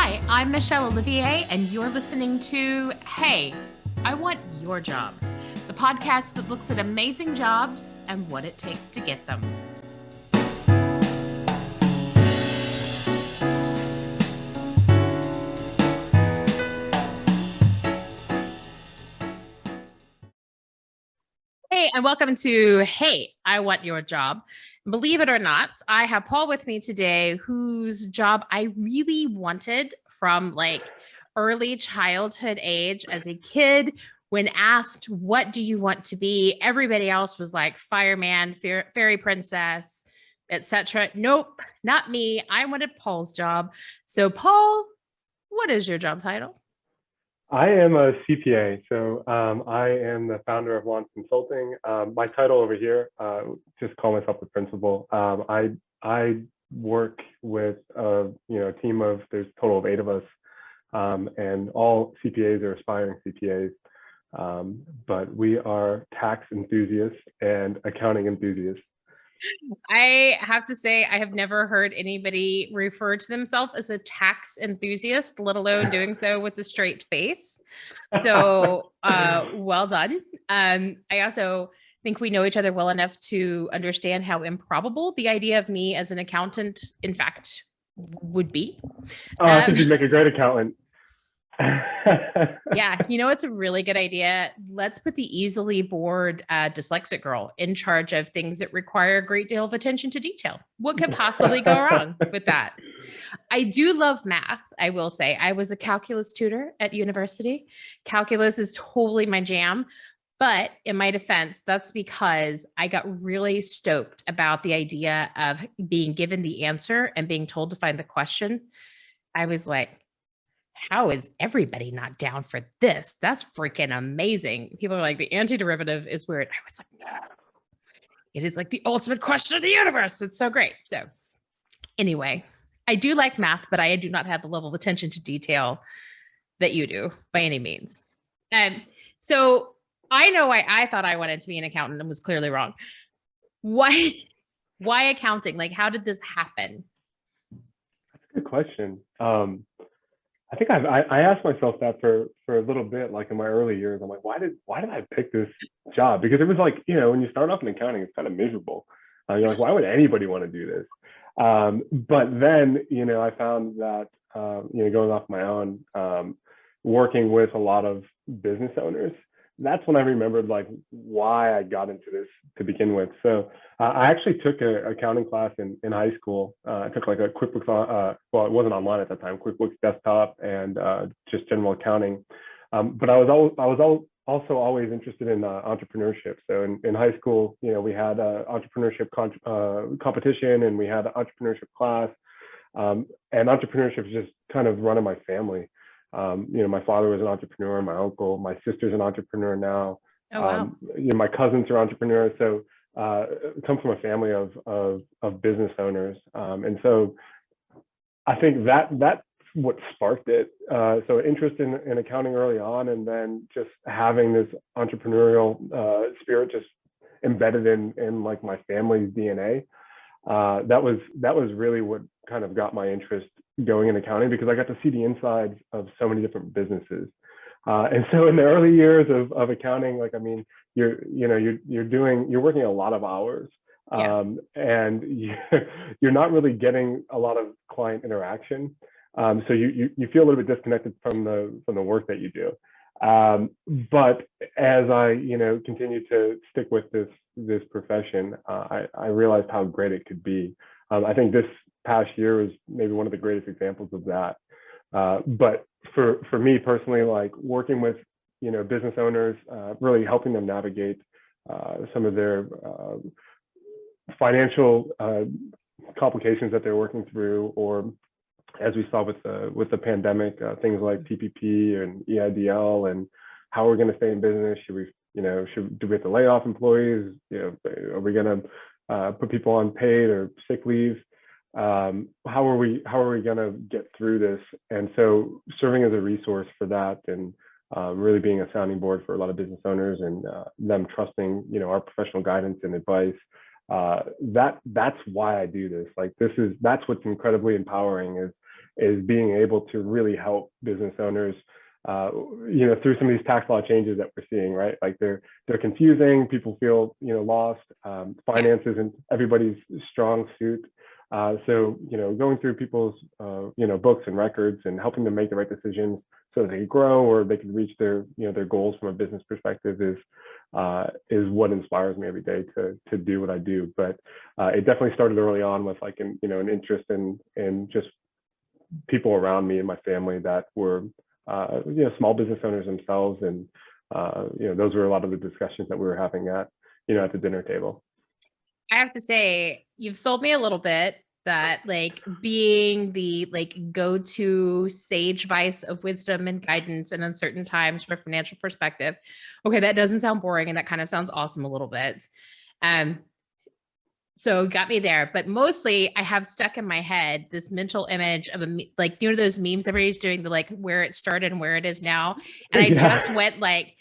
Hi, I'm Michelle Olivier, and you're listening to Hey, I Want Your Job, the podcast that looks at amazing jobs and what it takes to get them. Hey, and welcome to Hey, I Want Your Job. Believe it or not, I have Paul with me today, whose job I really wanted from early childhood age as a kid. When asked, what do you want to be? Everybody else was like fireman, fairy princess, etc. Nope, not me. I wanted Paul's job. So Paul, what is your job title? I am a CPA, so I am the founder of Glantz Consulting. My title over here, just call myself the principal. I work with a team of there's a total of 8 of us, and all CPAs are aspiring CPAs, but we are tax enthusiasts and accounting enthusiasts. I have to say, I have never heard anybody refer to themselves as a tax enthusiast, let alone doing so with a straight face. So, well done. I also think we know each other well enough to understand how improbable the idea of me as an accountant, in fact, would be. I think you'd make a great accountant. Yeah, it's a really good idea. Let's put the easily bored dyslexic girl in charge of things that require a great deal of attention to detail. What could possibly go wrong with that? I do love math, I will say. I was a calculus tutor at university. Calculus is totally my jam. But in my defense, that's because I got really stoked about the idea of being given the answer and being told to find the question. I was like, how is everybody not down for this? That's freaking amazing. People are like, the antiderivative is weird. I was like, no, it is like the ultimate question of the universe. It's so great. So anyway, I do like math, but I do not have the level of attention to detail that you do by any means. So I know I thought I wanted to be an accountant and was clearly wrong. Why accounting? Like, how did this happen? That's a good question. I think I asked myself that for a little bit, like in my early years. I'm like, why did I pick this job? Because it was like, when you start off in accounting, it's kind of miserable. You're like, why would anybody want to do this? But then, I found that, going off my own, working with a lot of business owners, that's when I remembered like why I got into this to begin with. So I actually took an accounting class in high school. I took like a QuickBooks, well, it wasn't online at the time, QuickBooks desktop and just general accounting. But I was also always interested in entrepreneurship. So in high school, we had entrepreneurship competition and we had an entrepreneurship class. And entrepreneurship is just kind of run in my family. My father was an entrepreneur, my uncle, my sister's an entrepreneur now. Oh, wow. My cousins are entrepreneurs. So I come from a family of business owners. And so I think that's what sparked it. So interest in accounting early on, and then just having this entrepreneurial spirit just embedded in like my family's DNA. That was really what kind of got my interest going in accounting, because I got to see the insides of so many different businesses. And so in the early years of accounting, like, I mean, you're working a lot of hours, and you're not really getting a lot of client interaction. So you feel a little bit disconnected from the work that you do. But as I, continue to stick with this profession, I realized how great it could be. I think this past year was maybe one of the greatest examples of that. But for me personally, like working with, business owners, really helping them navigate some of their financial complications that they're working through, or as we saw with the pandemic, things like PPP and EIDL, and how we're going to stay in business. Do we have to lay off employees? Are we going to put people on paid or sick leave? How are we going to get through this? And so serving as a resource for that, and really being a sounding board for a lot of business owners, and them trusting, our professional guidance and advice. That's why I do this. Like that's what's incredibly empowering, is being able to really help business owners, through some of these tax law changes that we're seeing, right? Like they're confusing, people feel, lost, finance isn't everybody's strong suit. So, going through people's, books and records and helping them make the right decisions so that they can grow or they can reach their goals from a business perspective is what inspires me every day to do what I do. But it definitely started early on with like an interest in just people around me and my family that were small business owners themselves, and those were a lot of the discussions that we were having at the dinner table. I have to say, you've sold me a little bit that like being the like go-to sage advice of wisdom and guidance in uncertain times from a financial perspective. Okay, that doesn't sound boring, and that kind of sounds awesome a little bit. So got me there, but mostly I have stuck in my head this mental image of those memes everybody's doing, the like where it started and where it is now. And I just went like,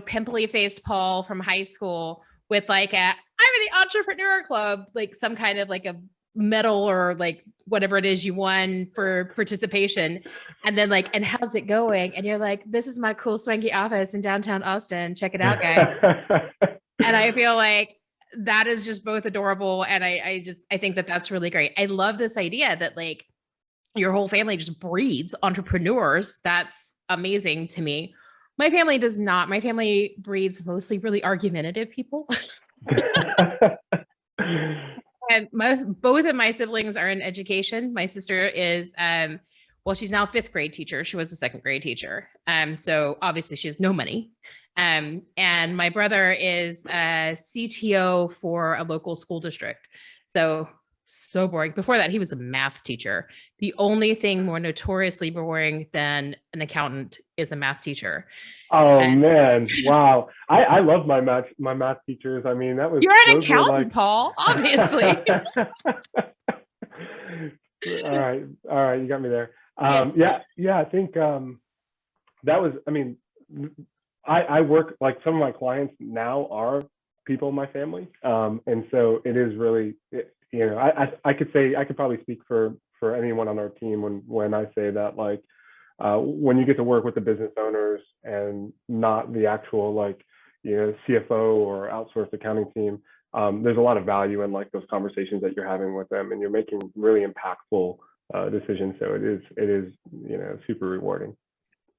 pimply faced Paul from high school with like I'm in the entrepreneur club, like some kind of like a medal or like whatever it is you won for participation. And then like, and how's it going? And you're like, this is my cool swanky office in downtown Austin. Check it out, guys. And I feel like that is just both adorable. And I think that that's really great. I love this idea that like your whole family just breeds entrepreneurs. That's amazing to me. My family does not. My family breeds mostly really argumentative people. And both of my siblings are in education. My sister is, she's now a 5th grade teacher. She was a 2nd grade teacher. So obviously she has no money. And my brother is a CTO for a local school district. So boring. Before that, he was a math teacher. The only thing more notoriously boring than an accountant is a math teacher. Oh man, wow! I love my math teachers. I mean, that was you're an accountant, Paul. Obviously. All right, you got me there. Yeah. I think that was. I mean, I work like some of my clients now are people in my family, and so it is really. I could say I could probably speak for anyone on our team when I say that like. When you get to work with the business owners and not the actual like CFO or outsourced accounting team, there's a lot of value in like those conversations that you're having with them, and you're making really impactful decisions. So it is super rewarding.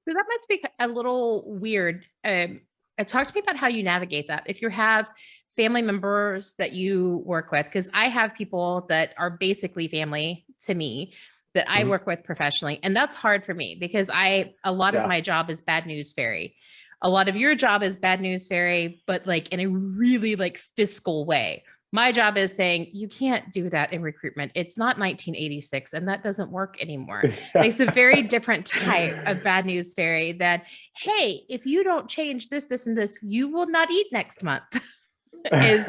So that must be a little weird. Talk to me about how you navigate that. If you have family members that you work with, because I have people that are basically family to me that I work with professionally. And that's hard for me because a lot of my job is bad news fairy. A lot of your job is bad news fairy, but like in a really like fiscal way. My job is saying, you can't do that in recruitment. It's not 1986 and that doesn't work anymore. It's a very different type of bad news fairy that, hey, if you don't change this, this, and this, you will not eat next month is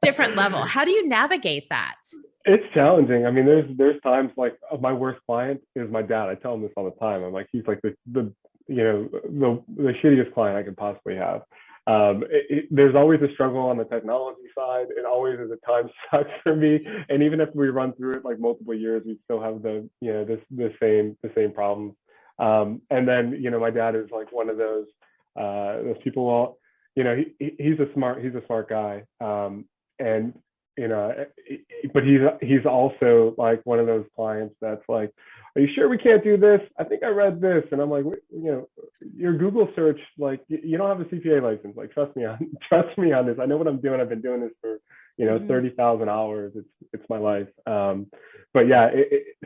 different level. How do you navigate that? It's challenging. I mean, there's times like my worst client is my dad. I tell him this all the time. I'm like, he's like the shittiest client I could possibly have. There's always a struggle on the technology side. It always is at times sucks for me. And even if we run through it like multiple years, we still have the the same problems. And then my dad is like one of those people. Well, he's a smart guy. And but he's also like one of those clients that's like, are you sure we can't do this? I think I read this. And I'm like, your Google search, like you don't have a CPA license. Like, trust me on this. I know what I'm doing. I've been doing this for, 30,000 hours. It's my life. But yeah,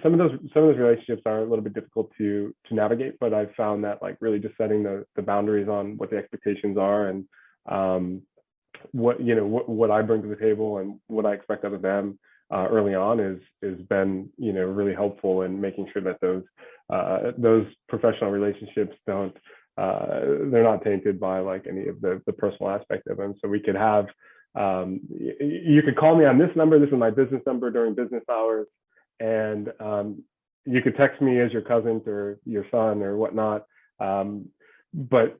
some of those relationships are a little bit difficult to navigate, but I've found that like really just setting the boundaries on what the expectations are and, what I bring to the table and what I expect out of them early on is been really helpful in making sure that those professional relationships they're not tainted by like any of the personal aspect of them. So we could have you could call me on this number. This is my business number during business hours, and you could text me as your cousin or your son or whatnot. But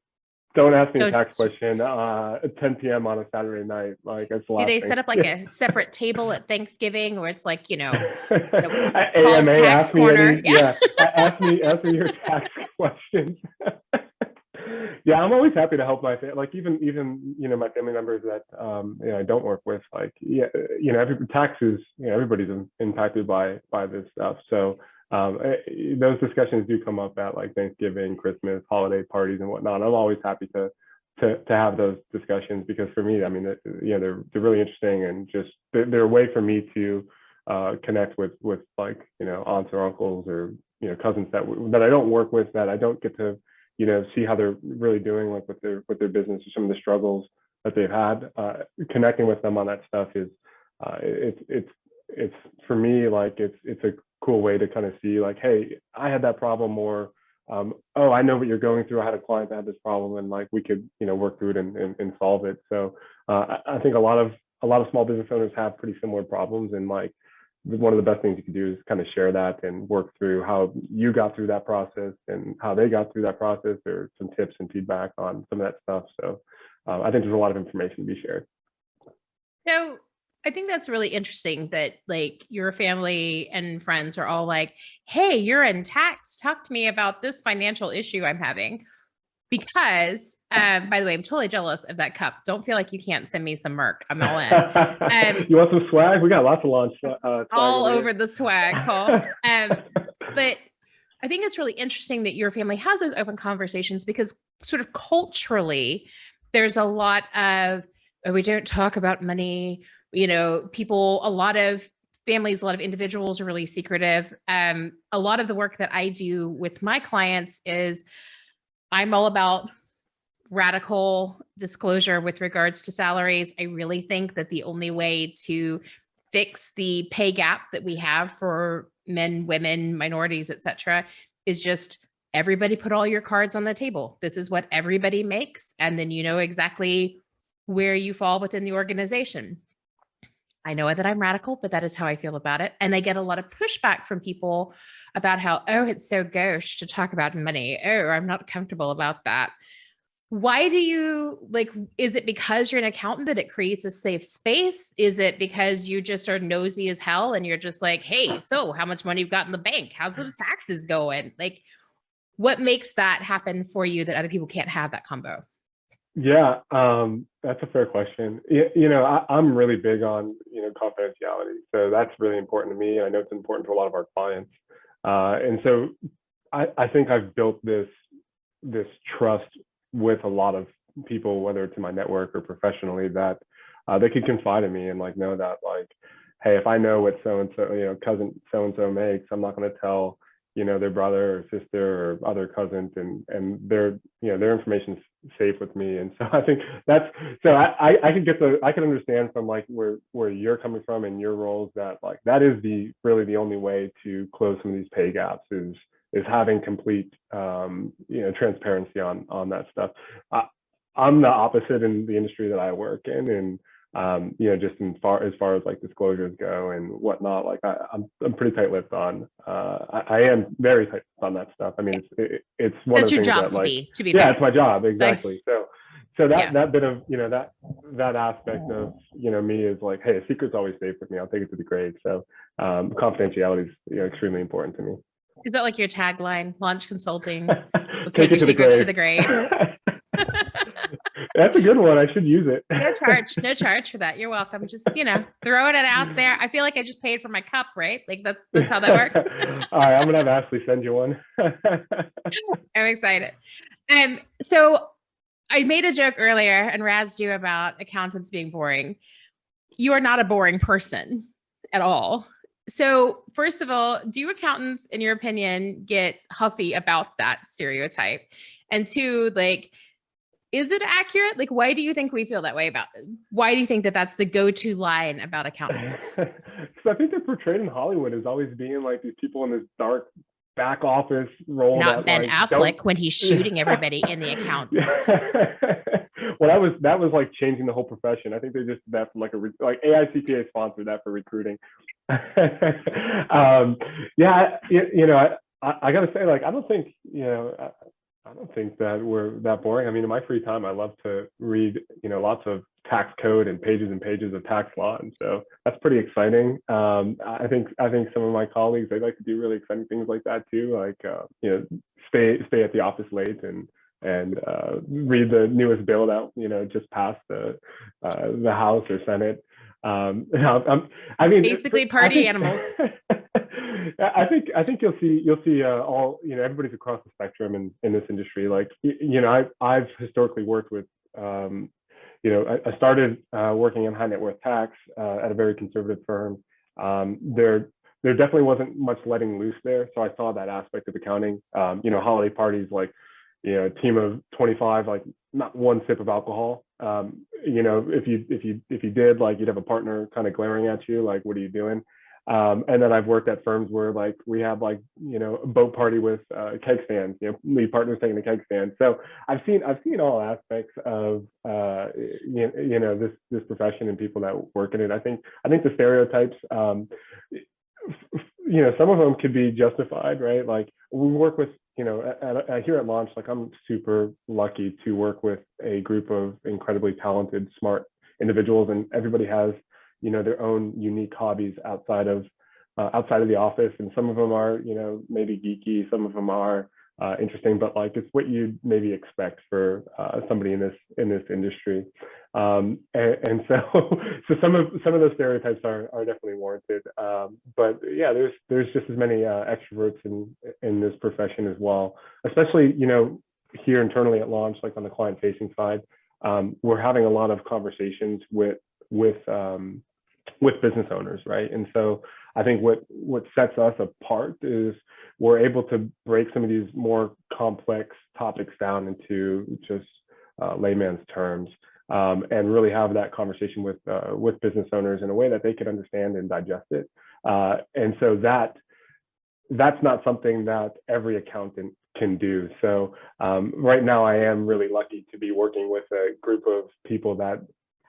Don't ask me a So tax question at 10 p.m. on a Saturday night. Like, that's the do last they thing. set up like a separate table at Thanksgiving where it's like, Paul's AMA, tax ask me corner? ask me your tax questions. Yeah, I'm always happy to help my family. Like even my family members that I don't work with. Like every taxes. Everybody's impacted by this stuff. So those discussions do come up at like Thanksgiving, Christmas, holiday parties, and whatnot. I'm always happy to have those discussions because for me, I mean, they're really interesting and just they're a way for me to connect with like aunts or uncles or cousins that I don't work with, that I don't get to see how they're really doing, like with their business or some of the struggles that they've had. Connecting with them on that stuff is it's for me, like it's a cool way to kind of see like, hey, I had that problem, or oh, I know what you're going through. I had a client that had this problem, and like we could work through it and solve it. So I think a lot of small business owners have pretty similar problems, and like one of the best things you can do is kind of share that and work through how you got through that process and how they got through that process, or some tips and feedback on some of that stuff. So I think there's a lot of information to be shared. So I think that's really interesting that like your family and friends are all like, hey, you're in tax. Talk to me about this financial issue I'm having. Because, by the way, I'm totally jealous of that cup. Don't feel like you can't send me some merch. I'm all in. You want some swag? We got lots of launch swag all over the swag, Paul. But I think it's really interesting that your family has those open conversations because sort of culturally, there's a lot of, we don't talk about money. People, a lot of families, a lot of individuals are really secretive. A lot of the work that I do with my clients is I'm all about radical disclosure with regards to salaries. I really think that the only way to fix the pay gap that we have for men, women, minorities, et cetera, is just everybody put all your cards on the table. This is what everybody makes. And then you know exactly where you fall within the organization. I know that I'm radical, but that is how I feel about it. And I get a lot of pushback from people about how, oh, it's so gauche to talk about money. Oh, I'm not comfortable about that. Why do you is it because you're an accountant that it creates a safe space? Is it because you just are nosy as hell and you're just like, hey, so how much money you've got in the bank? How's those taxes going? Like, what makes that happen for you that other people can't have that combo? Yeah, that's a fair question. I'm really big on confidentiality, so that's really important to me. I know it's important to a lot of our clients, and so I think I've built this trust with a lot of people, whether it's in my network or professionally, that they can confide in me and like know that like, hey, if I know what so and so cousin so and so makes, I'm not going to tell their brother or sister or other cousins, and their information's safe with me. And so I think that's so I can understand from like where you're coming from and your roles, that like that is really the only way to close some of these pay gaps is having complete transparency on that stuff. I'm the opposite in the industry that I work in, and just as far as like disclosures go and whatnot, like I'm pretty tight-lipped on. I am very tight on that stuff. I mean, it's one That's of the things your job that like to be yeah, fair. it's my job exactly. So that Yeah. that bit of that aspect of me is like, hey, a secret's always safe with me. I'll take it to the grave. So confidentiality is extremely important to me. Is that like your tagline? Launch consulting will take your secrets to the grave. That's a good one. I should use it. No charge for that. You're welcome. Just, throwing it out there. I feel like I just paid for my cup, right? Like that's how that works. All right. I'm going to have Ashley send you one. I'm excited. So I made a joke earlier and razzed you about accountants being boring. You are not a boring person at all. So first of all, do accountants, in your opinion, get huffy about that stereotype? And two, like, is it accurate? Like, why do you think we feel that way about it? Why do you think that that's the go-to line about accountants? Because I think they're portrayed in Hollywood as always being like these people in this dark back office role. Not that, Ben like, Affleck when he's shooting everybody in the account. Well, that was like changing the whole profession. I think they just did that from like AICPA sponsored that for recruiting. Yeah, I got to say, like, I don't think I don't think that we're that boring. I mean, in my free time, I love to read, lots of tax code and pages of tax law, and so that's pretty exciting. I think some of my colleagues, they like to do really exciting things like that too, like stay at the office late and read the newest bill that just passed the House or Senate. I mean, Basically party animals. I think you'll see all, everybody's across the spectrum in this industry. Like, I've historically worked with, I started working in high net worth tax at a very conservative firm. There definitely wasn't much letting loose there, so I saw that aspect of accounting. Holiday parties, like, a team of 25, like, not one sip of alcohol. If you did, like, you'd have a partner kind of glaring at you, like, what are you doing? And then I've worked at firms where, like, we have, like, a boat party with keg stands, lead partners taking the keg stand. So I've seen all aspects of this profession and people that work in it. I think the stereotypes, some of them could be justified, right? Like, we work with, here at Launch, like, I'm super lucky to work with a group of incredibly talented, smart individuals, and everybody has their own unique hobbies outside of the office, and some of them are maybe geeky, some of them are interesting, but, like, it's what you'd maybe expect for somebody in this industry. And so some of those stereotypes are definitely warranted. But yeah, there's just as many extroverts in this profession as well, especially here internally at Launch, like on the client facing side. We're having a lot of conversations with business owners, right? And so I think what sets us apart is we're able to break some of these more complex topics down into just layman's terms, and really have that conversation with business owners in a way that they can understand and digest it. And so that's not something that every accountant can do. So right now, I am really lucky to be working with a group of people that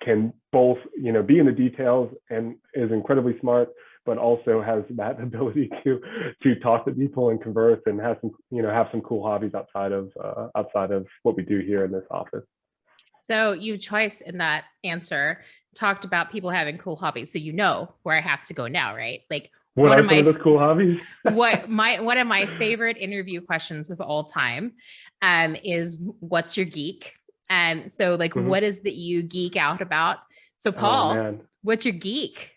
can both, be in the details and is incredibly smart, but also has that ability to talk to people and converse and have some cool hobbies outside of what we do here in this office. So you twice in that answer talked about people having cool hobbies. So where I have to go now, right? Like, what are some of those cool hobbies? One of my favorite interview questions of all time is, what's your geek? And so, like, what is that you geek out about? So, Paul, what's your geek?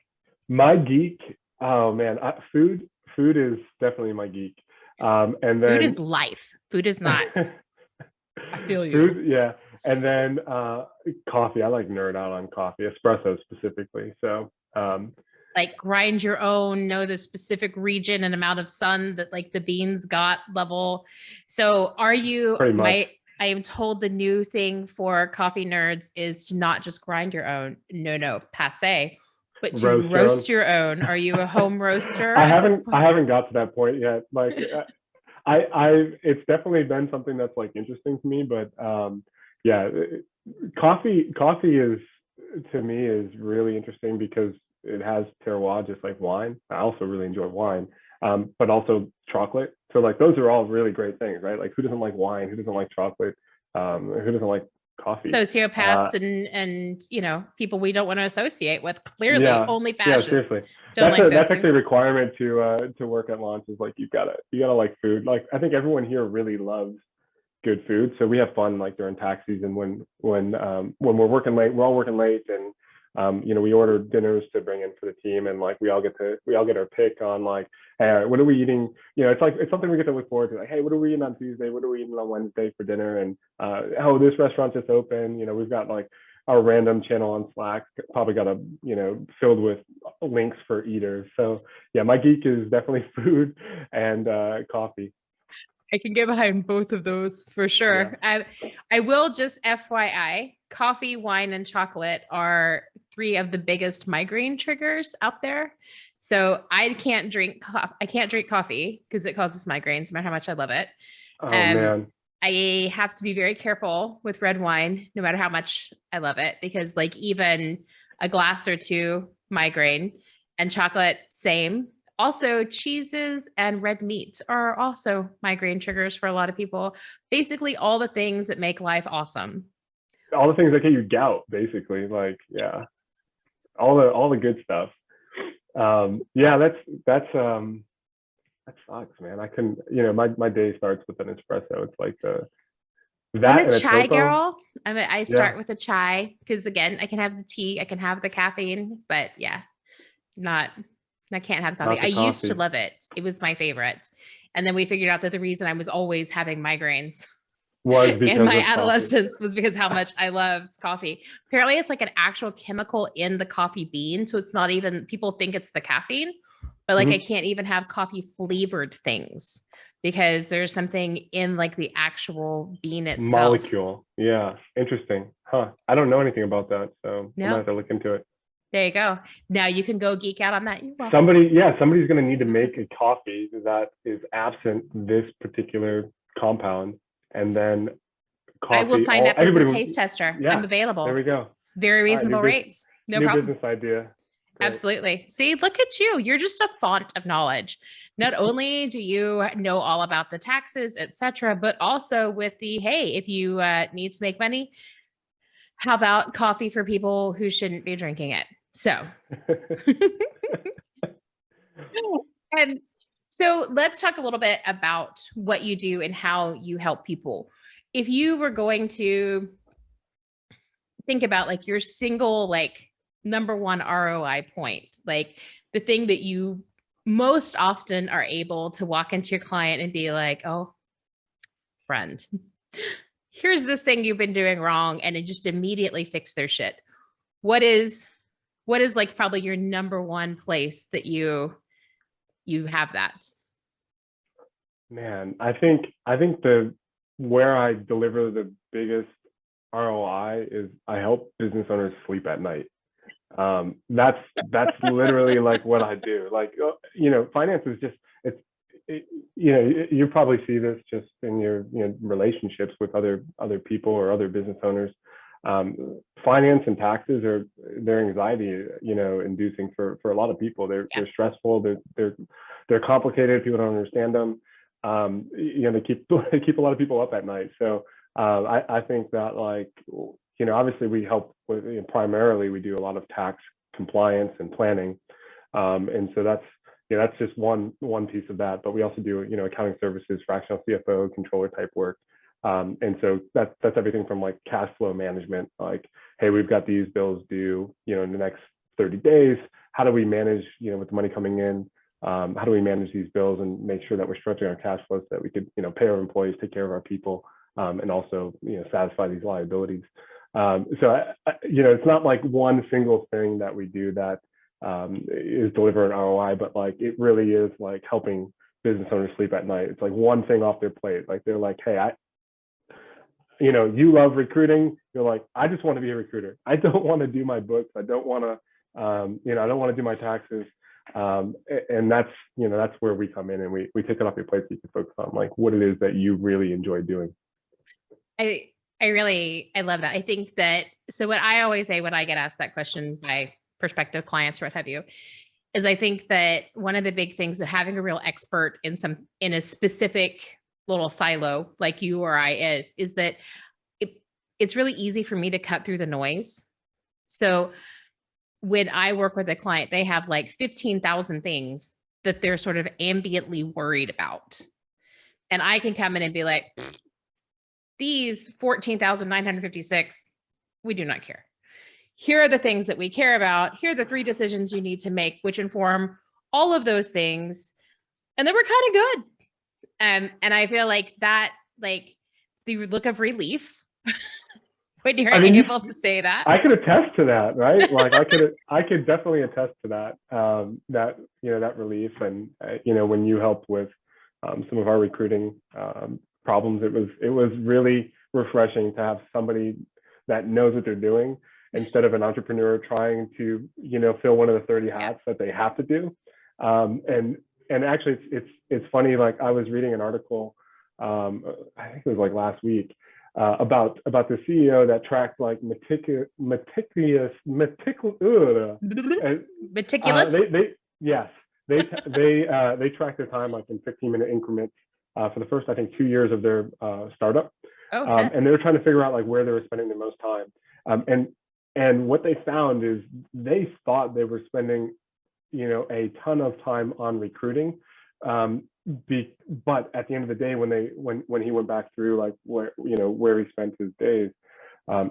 My geek, oh man, food is definitely my geek. And then food is life. Food is not. I feel you. Food, yeah. And then coffee. I like nerd out on coffee, espresso specifically. So like, grind your own, know the specific region and amount of sun that, like, the beans got level. So are you, I am told the new thing for coffee nerds is to not just grind your own. No, passe, but to roast your own. Are you a home roaster? I haven't got to that point yet. Like, it's definitely been something that's, like, interesting to me, but yeah, coffee is, to me, is really interesting because it has terroir, just like wine. I also really enjoy wine, but also chocolate. So, like, those are all really great things, right? Like, who doesn't like wine? Who doesn't like chocolate? Who doesn't like coffee? Sociopaths and people we don't want to associate with. Clearly, only fascists. Yeah, seriously. That's actually a requirement to work at Launch, is, like, you gotta like food. Like, I think everyone here really loves good food, so we have fun, like, during tax season when we're working late. We're all working late, and we order dinners to bring in for the team, and, like, we all get our pick on, like, hey, what are we eating? It's something we get to look forward to. Like, hey, what are we eating on Tuesday? What are we eating on Wednesday for dinner? And this restaurant just opened. We've got, like, our random channel on Slack, probably got filled with links for eaters. So yeah, my geek is definitely food and coffee. I can get behind both of those for sure. Yeah. I will just FYI, coffee, wine, and chocolate are 3 of the biggest migraine triggers out there. So I can't drink coffee because it causes migraines, no matter how much I love it. Oh man. I have to be very careful with red wine, no matter how much I love it, because, like, even a glass or 2 migraine, and chocolate, same. Also, cheeses and red meat are also migraine triggers for a lot of people. Basically, all the things that make life awesome. All the things that get you gout, basically. Like, yeah, all the good stuff. Yeah, that sucks, man. I couldn't, my day starts with an espresso. It's like I'm that a and a chai topo. girl. I Yeah, start with a chai because again, I can have the tea, I can have the caffeine, but yeah, not I can't have coffee. not I the used to coffee. love it. It was my favorite. And then we figured out that the reason I was always having migraines Was in because my of coffee. adolescence was because how much I loved coffee. Apparently, it's like an actual chemical in the coffee bean. So it's not even, people think it's the caffeine, but like I Mhm. can't even have coffee flavored things because there's something in like the actual bean itself. Molecule. Yeah, interesting. Huh. I don't know anything about that, so I might No, have to look into it. there you go. Now you can go geek out on that. You're welcome. Somebody's going to need to make a coffee that is absent this particular compound, and then I will coffee. sign up as a Everybody. taste tester. I'm Yeah, there available. we go. Very All right, reasonable rates. No new problem. business idea. Great. Absolutely. See, look at you. You're just a font of knowledge. Not only do you know all about the taxes, etc., but also with the, hey, if you need to make money, how about coffee for people who shouldn't be drinking it? So, and so let's talk a little bit about what you do and how you help people. If you were going to think about like your single, like number one ROI point, like the thing that you most often are able to walk into your client and be like, oh, friend, here's this thing you've been doing wrong, and it just immediately fix their shit. What is like probably your number one place that you have that? Man, I think the where I deliver the biggest ROI is I help business owners sleep at night. That's literally like what I do. Like, finance is just you probably see this just in your relationships with other people or other business owners. Finance and taxes they're anxiety inducing for a lot of people. They're stressful. They're complicated. People don't understand them. They keep a lot of people up at night. So I think that, like, obviously we help with, primarily we do a lot of tax compliance and planning. And so that's just one piece of that. But we also do, accounting services, fractional CFO, controller type work. And so that's everything from like cash flow management, like, hey, we've got these bills due, in the next 30 days. How do we manage, with the money coming in? How do we manage these bills and make sure that we're structuring our cash flows so that we could, pay our employees, take care of our people, and also, satisfy these liabilities. So, it's not like one single thing that we do that is delivering ROI, but like it really is like helping business owners sleep at night. It's like one thing off their plate. Like they're like, hey, you love recruiting. You're like, I just want to be a recruiter. I don't want to do my books. I don't want to, I don't want to do my taxes. And that's where we come in and we take it off your plate so you can focus on like what it is that you really enjoy doing. I love that. I think that, so what I always say when I get asked that question by prospective clients or what have you, is I think that one of the big things that having a real expert in a specific little silo like you or I is that it's really easy for me to cut through the noise. So when I work with a client, they have like 15,000 things that they're sort of ambiently worried about. And I can come in and be like, these 14,956, we do not care. Here are the things that we care about. Here are the 3 decisions you need to make, which inform all of those things. And then we're kind of good. And I feel like that, like the look of relief when you're able to say that. I could attest to that, right? Like I could definitely attest to that, that relief. And, when you helped with some of our recruiting problems, it was really refreshing to have somebody that knows what they're doing instead of an entrepreneur trying to, fill one of the 30 hats that they have to do. And actually it's funny, like I was reading an article, I think it was like last week, about the CEO that tracked like meticulous. Meticulous. Yes, they track their time like in 15-minute increments for the first, I think, 2 years of their startup. Okay. And they were trying to figure out like where they were spending the most time. And what they found is they thought they were spending, a ton of time on recruiting. But at the end of the day, when he went back through like where he spent his days,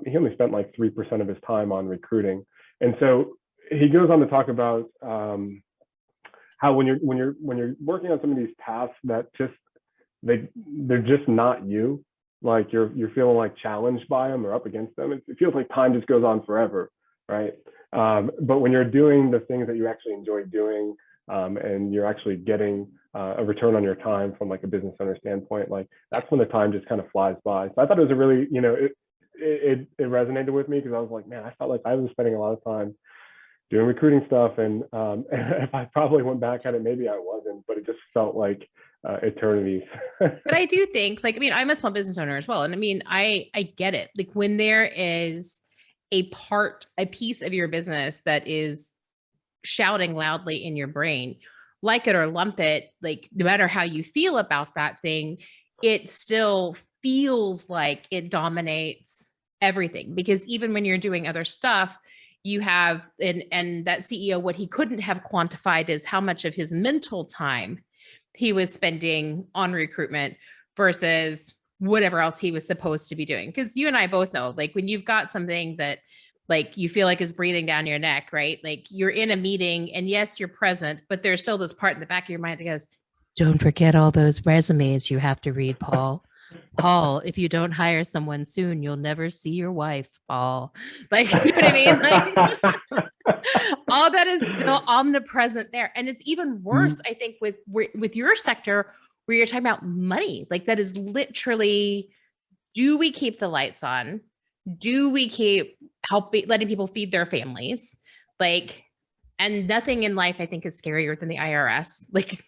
he only spent like 3% of his time on recruiting. And so he goes on to talk about how when you're working on some of these tasks that just they're just not you, like you're feeling like challenged by them or up against them. It feels like time just goes on forever, right? But when you're doing the things that you actually enjoy doing, and you're actually getting a return on your time from like a business owner standpoint, like that's when the time just kind of flies by. So I thought it was a really, it resonated with me because I was like, man, I felt like I was spending a lot of time doing recruiting stuff, and if I probably went back at it, maybe I wasn't, but it just felt like eternities. But I do think, like, I mean, I'm a small business owner as well. And I mean, I get it. Like when there is a piece of your business that is shouting loudly in your brain, like it or lump it, like no matter how you feel about that thing, it still feels like it dominates everything. Because even when you're doing other stuff, you have, and that CEO, what he couldn't have quantified is how much of his mental time he was spending on recruitment versus whatever else he was supposed to be doing. Because you and I both know, like when you've got something that like you feel like is breathing down your neck, right? Like you're in a meeting and yes, you're present, but there's still this part in the back of your mind that goes, don't forget all those resumes you have to read, Paul. Paul, if you don't hire someone soon, you'll never see your wife, Paul. Like, you know what I mean? Like, all that is still omnipresent there. And it's even worse, I think, with your sector where you're talking about money. Like that is literally, do we keep the lights on? Do we keep letting people feed their families? Like, and nothing in life, I think, is scarier than the IRS. Like,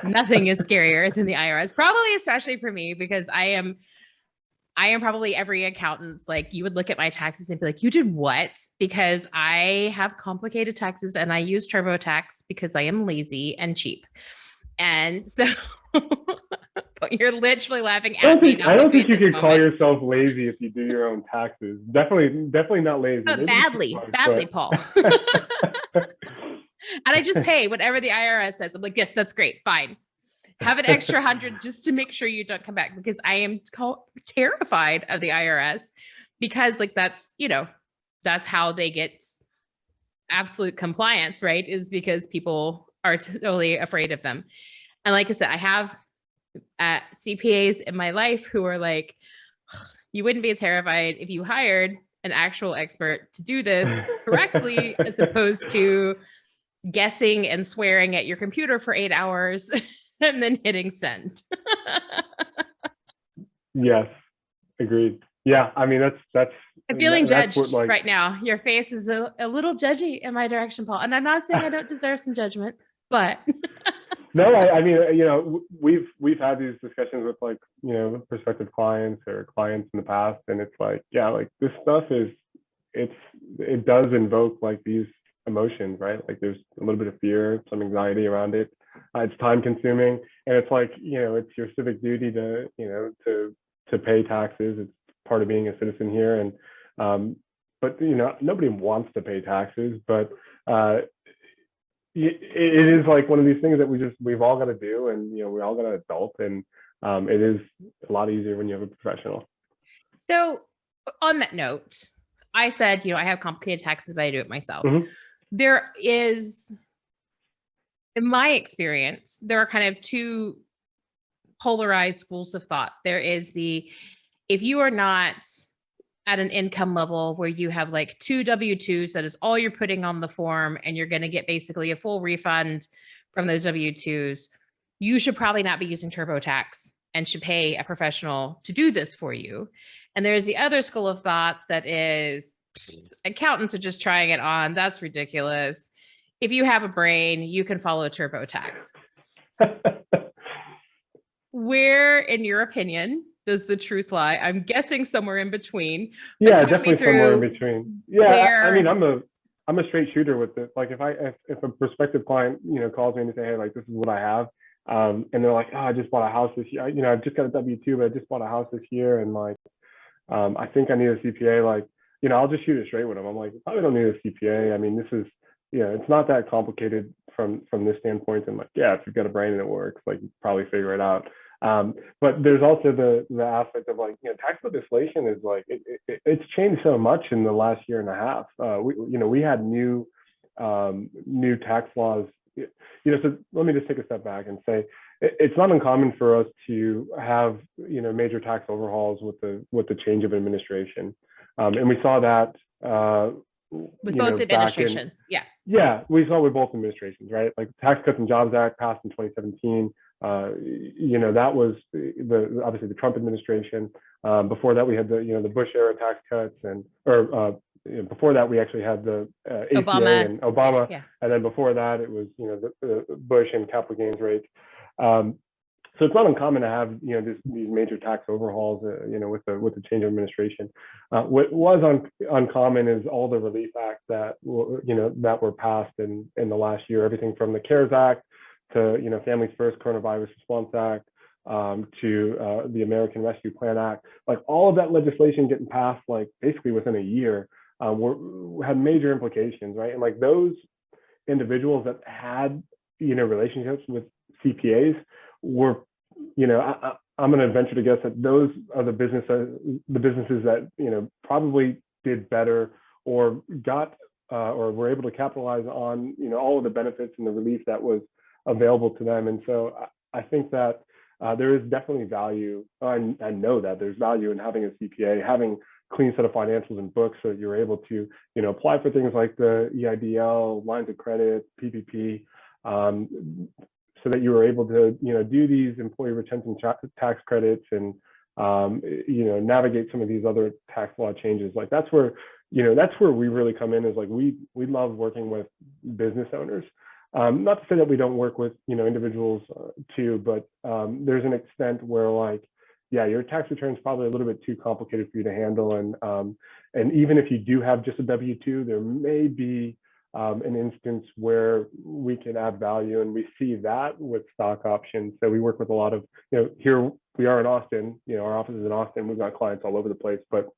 nothing is scarier than the IRS, probably especially for me, because I am probably every accountant's like, you would look at my taxes and be like, you did what? Because I have complicated taxes and I use TurboTax because I am lazy and cheap. And so but you're literally laughing at me. I don't think you can call yourself lazy if you do your own taxes. Definitely not lazy. Badly, Paul. And I just pay whatever the IRS says. I'm like, yes, that's great. Fine. Have an extra 100 just to make sure you don't come back, because I am terrified of the IRS, because like that's how they get absolute compliance, right? Is because people are totally afraid of them. And like I said, I have CPAs in my life who are like, you wouldn't be terrified if you hired an actual expert to do this correctly, as opposed to guessing and swearing at your computer for 8 hours and then hitting send. Yes, agreed. Yeah, I mean that's. I'm feeling judged right now. Your face is a little judgy in my direction, Paul. And I'm not saying I don't deserve some judgment, but. No, I mean, we've had these discussions with like, prospective clients or clients in the past, and it's like, yeah, like this stuff it does invoke like these emotions, right? Like there's a little bit of fear, some anxiety around it. It's time consuming, and it's like, it's your civic duty to pay taxes. It's part of being a citizen here, and but nobody wants to pay taxes, but it is like one of these things that we've all got to do, and we all got to adult, and it is a lot easier when you have a professional. So on that note, I said, I have complicated taxes, but I do it myself. Mm-hmm. There is, in my experience, there are kind of two polarized schools of thought. There is if you are not at an income level where you have like 2 W-2s, that is all you're putting on the form, and you're going to get basically a full refund from those W-2s, you should probably not be using TurboTax and should pay a professional to do this for you. And there's the other school of thought that is, accountants are just trying it on. That's ridiculous. If you have a brain, you can follow TurboTax. Where, in your opinion, does the truth lie? I'm guessing somewhere in between. Yeah, definitely somewhere in between. Yeah, I mean, I'm I'm a straight shooter with this. Like if a prospective client, calls me and they say, hey, like this is what I have, and they're like, oh, I just bought a house this year. I've just got a W-2, but I just bought a house this year, and like, I think I need a CPA. Like, I'll just shoot it straight with them. I'm like, I probably don't need a CPA. I mean, this is, it's not that complicated from this standpoint. And like, yeah, if you've got a brain and it works, like you probably figure it out. But there's also the aspect of like, tax legislation is like, it's changed so much in the last year and a half. We had new tax laws. So let me just take a step back and say, it's not uncommon for us to have major tax overhauls with the change of administration, and we saw that with both administrations. Yeah, we saw with both administrations, right? Like the Tax Cuts and Jobs Act passed in 2017. That was obviously the Trump administration. Before that, we had the Bush era tax cuts, before that we actually had the ACA Obama. and Obama, Yeah. And then before that it was the Bush and capital gains rates. So it's not uncommon to have these major tax overhauls with the change of administration. What was uncommon is all the relief acts that were passed in the last year. Everything from the CARES Act to Families First Coronavirus Response Act to the American Rescue Plan Act. Like all of that legislation getting passed like basically within a year had major implications, right? And like those individuals that had relationships with CPAs were, I'm going to venture to guess that those are the businesses that probably did better or got or were able to capitalize on all of the benefits and the relief that was available to them. And so I think that there is definitely value. I know that there's value in having a CPA, having clean set of financials and books so that you're able to apply for things like the EIDL, lines of credit, PPP, so that you were able to do these employee retention tax credits and navigate some of these other tax law changes. Like that's where we really come in, is like we love working with business owners. Not to say that we don't work with individuals too, but there's an extent where like, yeah, your tax return is probably a little bit too complicated for you to handle, and even if you do have just a W-2, there may be an instance where we can add value, and we see that with stock options. So we work with a lot of here we are in Austin. Our office is in Austin. We've got clients all over the place, but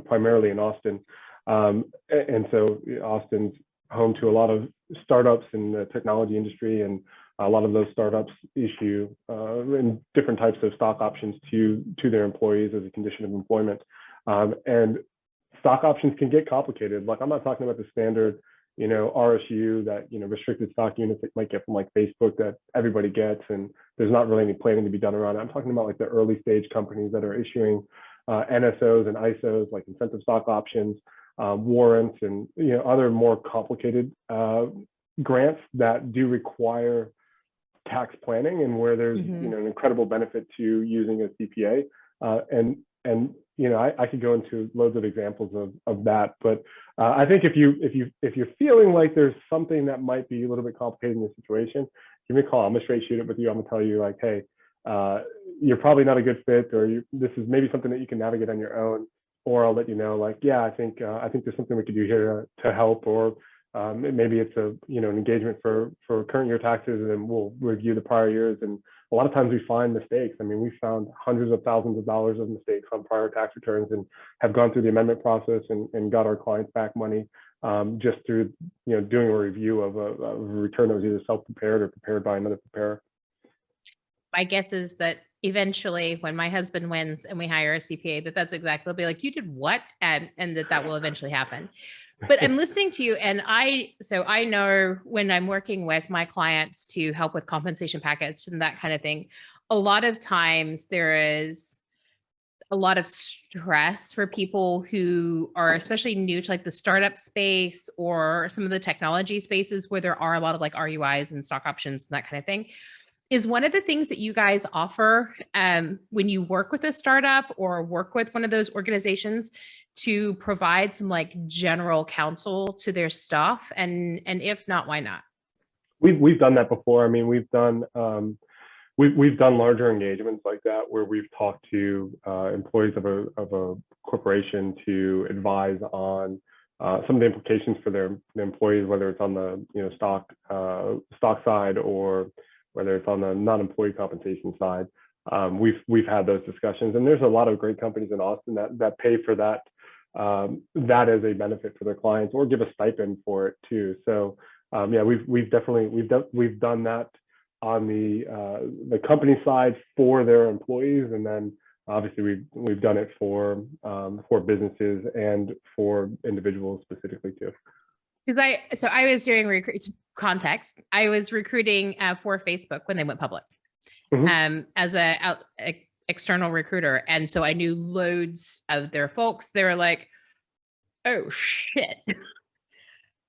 primarily in Austin, and so Austin's home to a lot of startups in the technology industry, and a lot of those startups issue in different types of stock options to their employees as a condition of employment. And stock options can get complicated. Like I'm not talking about the standard, RSU, that restricted stock units that you might get from like Facebook that everybody gets, and there's not really any planning to be done around it. I'm talking about like the early stage companies that are issuing NSOs and ISOs, like incentive stock options, warrants, and other more complicated grants that do require tax planning, and where there's an incredible benefit to using a CPA. I could go into loads of examples of that, but I think if you're feeling like there's something that might be a little bit complicated in the situation, give me a call. I'm gonna straight shoot it with you. I'm gonna tell you like, hey, you're probably not a good fit, or this is maybe something that you can navigate on your own, or I'll let you know like, yeah, I think there's something we could do here to help, or maybe it's an engagement for current year taxes, and then we'll review the prior years. And a lot of times we find mistakes. I mean, we found hundreds of thousands of dollars of mistakes on prior tax returns, and have gone through the amendment process and got our clients back money just through doing a review of a return that was either self-prepared or prepared by another preparer. My guess is that eventually when my husband wins and we hire a CPA, that's exactly, they'll be like, you did what? And that will eventually happen. But I'm listening to you, and I know when I'm working with my clients to help with compensation package and that kind of thing, a lot of times there is a lot of stress for people who are especially new to like the startup space or some of the technology spaces where there are a lot of like RUIs and stock options and that kind of thing. Is one of the things that you guys offer when you work with a startup or work with one of those organizations to provide some like general counsel to their staff? And if not, why not? We've done that before. I mean, we've done larger engagements like that where we've talked to employees of a corporation to advise on some of the implications for their employees, whether it's on the stock side or whether it's on the non-employee compensation side. We've had those discussions, and there's a lot of great companies in Austin that pay for that as a benefit for their clients, or give a stipend for it too. So yeah, we've done that on the company side for their employees, and then obviously we've done it for businesses and for individuals specifically too. Because I was doing context. I was recruiting for Facebook when they went public, as a external recruiter, and so I knew loads of their folks. They were like, "Oh shit,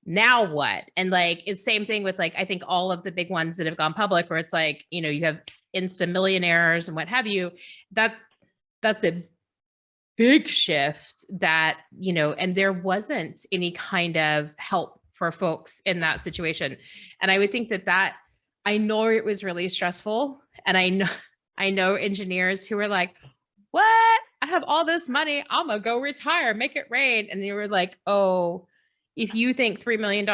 now what?" And like, it's same thing with like, I think all of the big ones that have gone public, where it's like, you know, you have Insta millionaires and what have you. That's a big shift that, you know, and there wasn't any kind of help for folks in that situation. And I would think that I know it was really stressful. And I know engineers who were like, "What? I have all this money. I'm gonna go retire, make it rain." And they were like, "Oh, if you think $3 million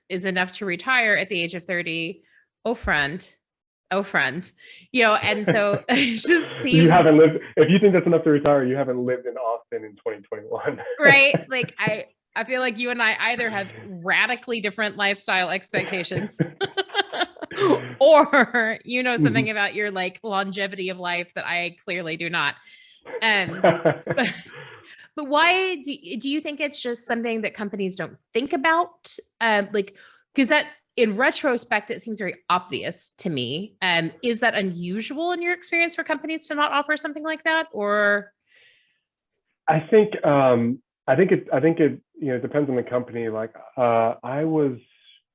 is enough to retire at the age of 30, oh friend, you know." And so it just seems, you haven't lived. If you think that's enough to retire, you haven't lived in Austin in 2021. Right? Like I feel like you and I either have radically different lifestyle expectations, or you know something about your like longevity of life that I clearly do not. But why do you think it's just something that companies don't think about? Like, because that in retrospect, it seems very obvious to me. Is that unusual in your experience for companies to not offer something like that, or? I think it you know, depends on the company. Like I was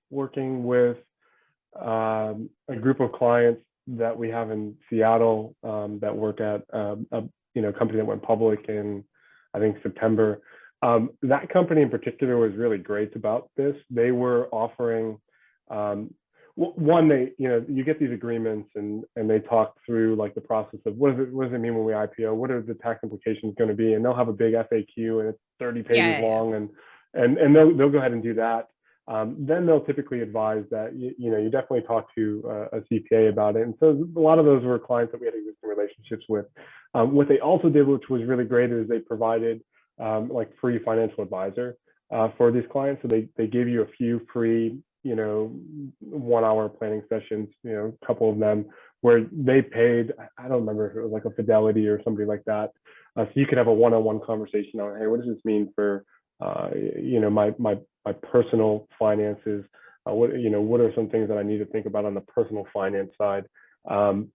working with a group of clients that we have in Seattle that work at a company that went public in, I think, September. That company in particular was really great about this. They were offering one, you get these agreements and they talk through like the process of what does it mean when we IPO? What are the tax implications going to be? And they'll have a big FAQ and it's 30 pages long, and they'll go ahead and do that. Then they'll typically advise that you definitely talk to a CPA about it. And so a lot of those were clients that we had existing relationships with. What they also did, which was really great, is they provided like free financial advisor for these clients. So they gave you a few free 1 hour planning sessions, a couple of them, where they paid, I don't remember if it was like a Fidelity or somebody like that. So you could have a one-on-one conversation on, hey, what does this mean for my personal finances? What are some things that I need to think about on the personal finance side? And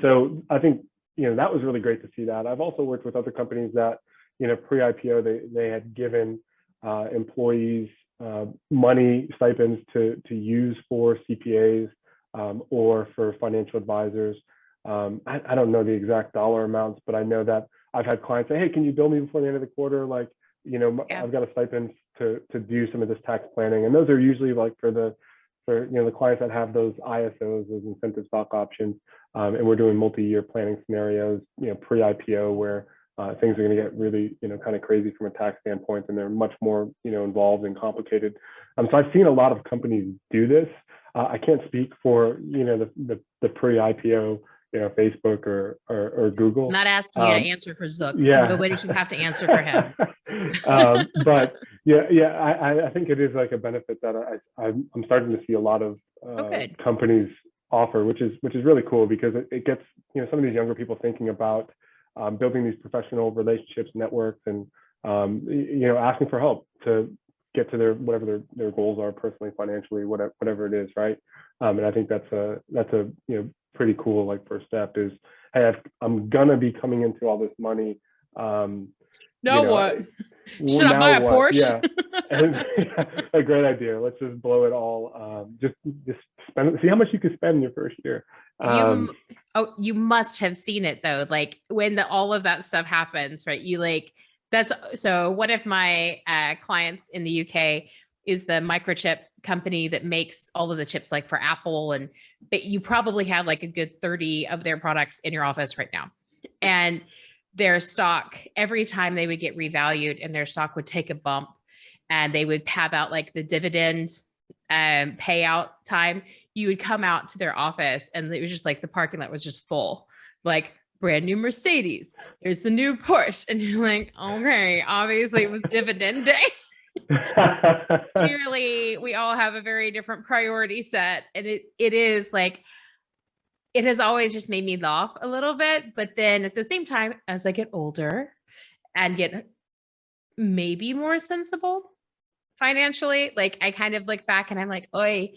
so I think that was really great to see that. I've also worked with other companies that pre-IPO they had given employees money stipends to use for CPAs or for financial advisors. I don't know the exact dollar amounts, but I know that I've had clients say, hey, can you bill me before the end of the quarter? Like, I've got a stipend to do some of this tax planning. And those are usually like for the clients that have those ISOs, those incentive stock options. And we're doing multi-year planning scenarios, pre-IPO, where things are going to get really, kind of crazy from a tax standpoint, and they're much more, involved and complicated. So I've seen a lot of companies do this. I can't speak for, the pre-IPO, Facebook or Google. I'm not asking you to answer for Zook. Yeah. Nobody should have to answer for him. But I think it is like a benefit that I'm starting to see a lot of companies offer, which is really cool, because it gets, some of these younger people thinking about building these professional relationships, networks, and asking for help to get to whatever their goals are personally, financially, whatever it is, right? And I think that's a pretty cool like first step is, hey, I'm gonna be coming into all this money. What? Should I buy a Porsche? Yeah. A great idea. Let's just blow it all. Just spend. See how much you can spend in your first year. You must have seen it though. Like when all of that stuff happens, right? So one of my clients in the UK is the microchip company that makes all of the chips like for Apple. But you probably have like a good 30 of their products in your office right now. And their stock, every time they would get revalued and their stock would take a bump, and they would have out like the dividend payout time, you would come out to their office and it was just like the parking lot was just full, like brand new Mercedes. There's the new Porsche. And you're like, okay, obviously it was dividend day. Clearly, we all have a very different priority set. And it is like, it has always just made me laugh a little bit. But then at the same time, as I get older and get maybe more sensible financially, like I kind of look back and I'm like, oi,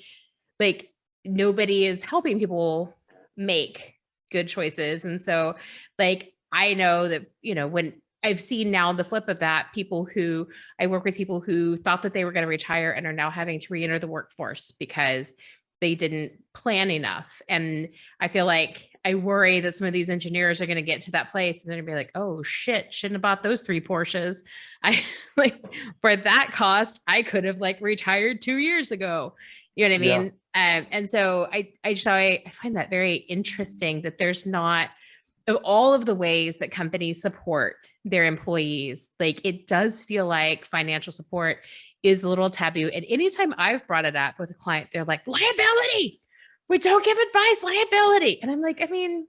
like nobody is helping people make good choices. And so like, I know that, you know, when I've seen now the flip of that, I work with people who thought that they were going to retire and are now having to re-enter the workforce because they didn't plan enough. And I feel like I worry that some of these engineers are going to get to that place and they're going to be like, oh shit, shouldn't have bought those 3 Porsches. I like for that cost, I could have like retired 2 years ago. You know what I mean? And so I find that very interesting that there's not, of all of the ways that companies support their employees, like it does feel like financial support is a little taboo. And anytime I've brought it up with a client, they're like, liability. We don't give advice, liability. And I'm like, I mean,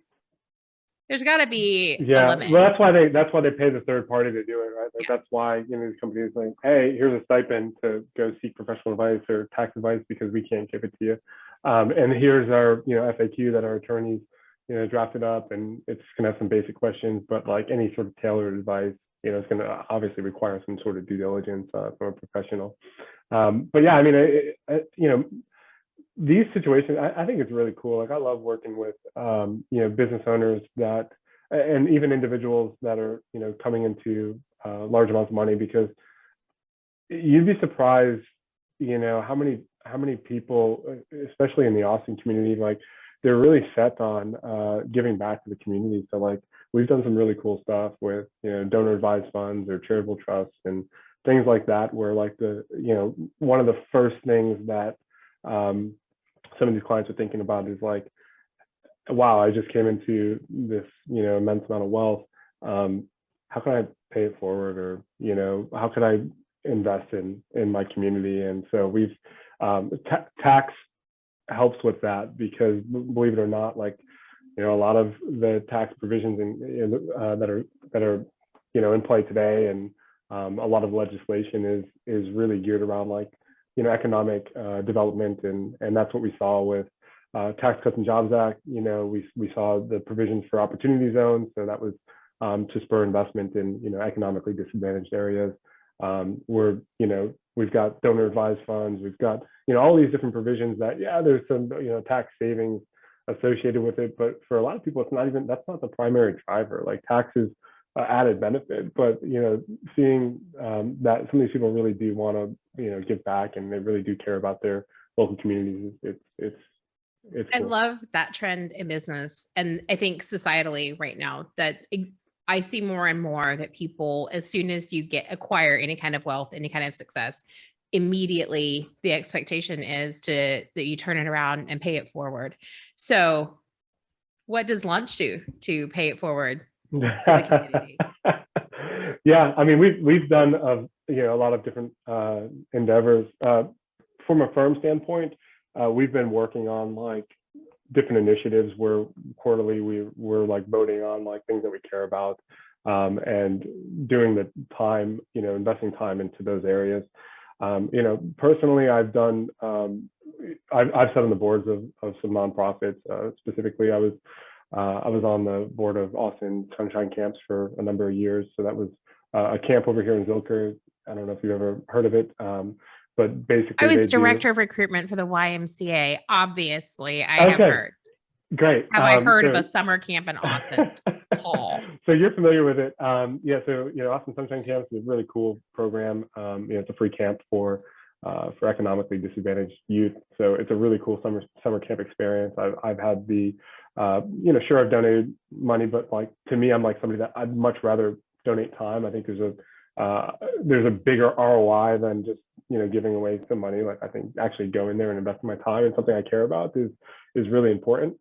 there's got to be a limit. Well, that's why they pay the third party to do it, right? Like that's why, you know, these companies like, hey, here's a stipend to go seek professional advice or tax advice because we can't give it to you. And here's our, you know, FAQ that our attorneys, you know, drafted up, and it's gonna have some basic questions, but like any sort of tailored advice, you know, it's gonna obviously require some sort of due diligence from a professional. But yeah, I mean, you know, these situations, I think it's really cool. Like I love working with, you know, business owners that, and even individuals that are, you know, coming into large amounts of money, because you'd be surprised, you know, how many people, especially in the Austin community, like they're really set on giving back to the community. So like we've done some really cool stuff with, you know, donor advised funds or charitable trusts and things like that, where like the, you know, one of the first things that some of these clients are thinking about is like, wow, I just came into this, you know, immense amount of wealth. How can I pay it forward? Or, you know, how can I invest in my community? And so we've, tax helps with that, because believe it or not, like, you know, a lot of the tax provisions that are, you know, in play today, and a lot of legislation is really geared around like, you know, economic development, and that's what we saw with Tax Cuts and Jobs Act. You know, we saw the provisions for opportunity zones, so that was to spur investment in, you know, economically disadvantaged areas. We're, you know, we've got donor advised funds, we've got, you know, all these different provisions that, yeah, there's some, you know, tax savings associated with it, but for a lot of people, it's not even, that's not the primary driver. Like taxes added benefit, but, you know, seeing that some of these people really do want to, you know, give back, and they really do care about their local communities. It's cool. I love that trend in business. And I think societally right now that I see more and more that people, as soon as you acquire any kind of wealth, any kind of success, immediately the expectation is that you turn it around and pay it forward. So what does lunch do to pay it forward to the community? Yeah, I mean, we've done you know, a lot of different endeavors. From a firm standpoint, we've been working on like different initiatives where quarterly we're like voting on like things that we care about, and doing the time, you know, investing time into those areas. You know, personally, I've done, I've sat on the boards of some nonprofits. Specifically, I was on the board of Austin Sunshine Camps for a number of years. So that was a camp over here in Zilker. I don't know if you've ever heard of it, but basically, I was director of recruitment for the YMCA. Obviously, I have heard. Great. Have I heard of a summer camp in Austin? Paul. So you're familiar with it. Yeah, so, you know, Austin Sunshine Camp is a really cool program. You know, it's a free camp for economically disadvantaged youth. So it's a really cool summer camp experience. I've had the, you know, sure, I've donated money, but like to me, I'm like somebody that I'd much rather donate time. I think there's a bigger ROI than just, you know, giving away some money. Like I think actually going there and investing my time in something I care about is really important.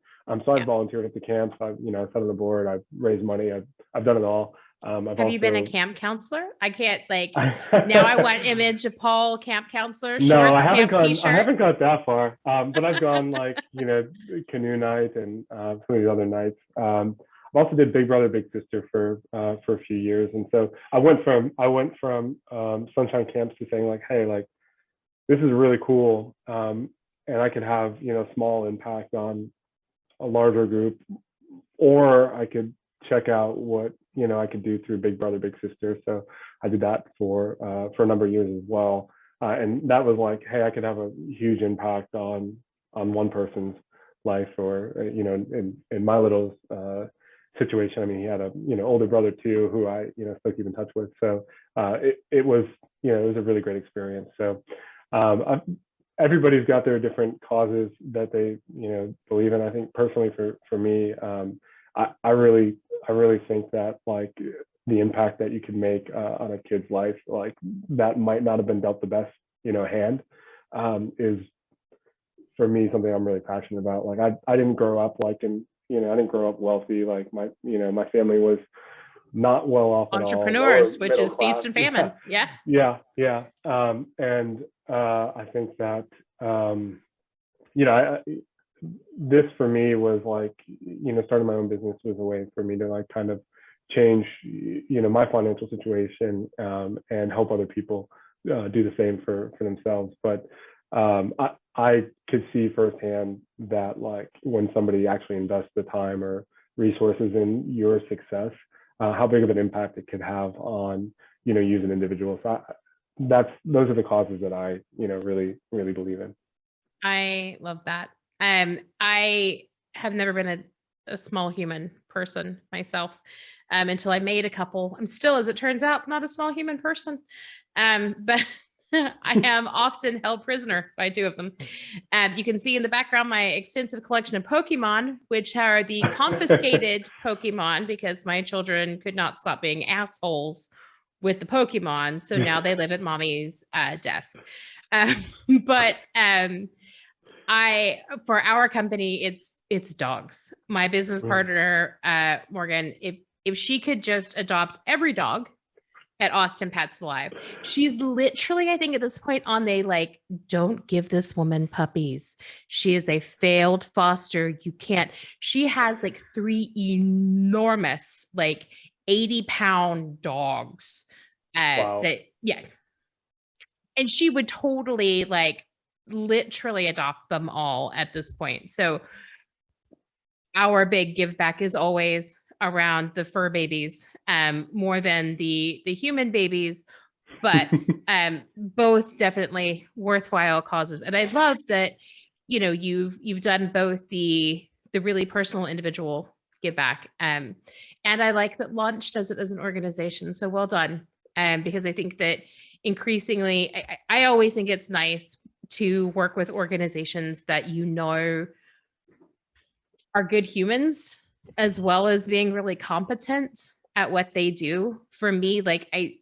So I've volunteered at the camps. I've, you know, sat on the board. I've raised money. I've done it all. Have you been a camp counselor? I can't now I want image of Paul, camp counselor, No, shorts, camp t-shirt. I haven't got that far. But I've gone canoe night and some of the other nights. I've also did Big Brother, Big Sister for a few years. And so I went from sunshine camps to saying like, hey, like, this is really cool. And I could have, small impact on a larger group, or I could check out what, I could do through Big Brother, Big Sister. So I did that for a number of years as well. And that was like, hey, I could have a huge impact on one person's life, or, in my little situation, I mean, he had a, older brother too, who I, still keep in touch with. So it was a really great experience. So everybody's got their different causes that they, believe in. I think personally for me, I really think that like the impact that you can make on a kid's life, like that might not have been dealt the best, hand, is for me something I'm really passionate about. Like I didn't grow up I didn't grow up wealthy. Like my family was not well off at all. Entrepreneurs, which is feast and famine. Yeah. Yeah. And I think that, this for me was like, starting my own business was a way for me to like kind of change, my financial situation, and help other people do the same for themselves. But I could see firsthand that like when somebody actually invests the time or resources in your success, how big of an impact it could have on, you as an individual. So those are the causes that I, really, really believe in. I love that. I have never been a small human person myself, until I made a couple. I'm still, as it turns out, not a small human person. But I am often held prisoner by two of them. You can see in the background my extensive collection of Pokemon, which are the confiscated Pokemon because my children could not stop being assholes with the Pokemon. So now they live at mommy's desk. But for our company, it's dogs. My business partner, Morgan, if she could just adopt every dog at Austin Pets Alive, she's literally, I think at this point on, they like, don't give this woman puppies. She is a failed foster. You can't. She has like 3 enormous, like 80-pound dogs. Wow. And she would totally like literally adopt them all at this point. So our big give back is always around the fur babies, more than the human babies, but both definitely worthwhile causes. And I love that, you've done both the really personal individual give back. And I like that Launch does it as an organization. So well done. Because I think that increasingly, I always think it's nice to work with organizations that are good humans, as well as being really competent at what they do. For me, like I